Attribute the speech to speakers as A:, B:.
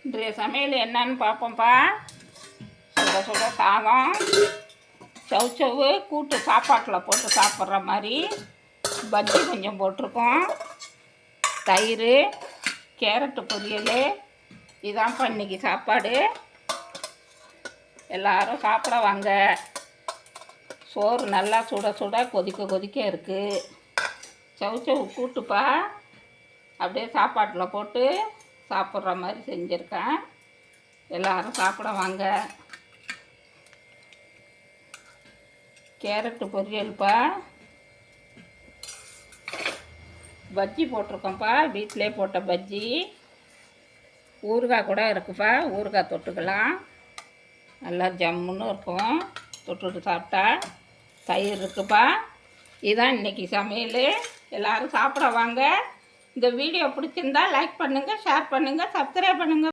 A: இன்றைய சமையல் என்னன்னு பார்ப்போம்ப்பா. சுட சுட சாதம், சவுச்சவு கூட்டு சாப்பாட்டில் போட்டு சாப்பிட்ற மாதிரி பஜ்ஜி கொஞ்சம் போட்டிருக்கோம், தயிர், கேரட்டு பொரியல். இதான்ப்பா இன்றைக்கி சாப்பாடு. எல்லோரும் சாப்பிட வாங்க. சோறு நல்லா சுட சுட கொதிக்க கொதிக்க இருக்குது. சவுச்சவு கூட்டுப்பா, அப்படியே சாப்பாட்டில் போட்டு சாப்பிட்ற மாதிரி செஞ்சுருக்கேன். எல்லோரும் சாப்பிட வாங்க. கேரட்டு பொரியல்ப்பா, பஜ்ஜி போட்டிருக்கோம்ப்பா, வீட்டிலே போட்ட பஜ்ஜி. ஊறுகாய் கூட இருக்குப்பா, ஊறுகாய் தொட்டுக்கலாம், நல்லா ஜம்முன்னு இருக்கும் தொட்டுட்டு சாப்பிட்டா. தயிர் இருக்குப்பா. இதுதான் இன்றைக்கி சமையல். எல்லோரும் சாப்பிட வாங்க. இந்த வீடியோ பிடிச்சிருந்தா லைக் பண்ணுங்கள், ஷேர் பண்ணுங்கள், சப்ஸ்கிரைப் பண்ணுங்கள்.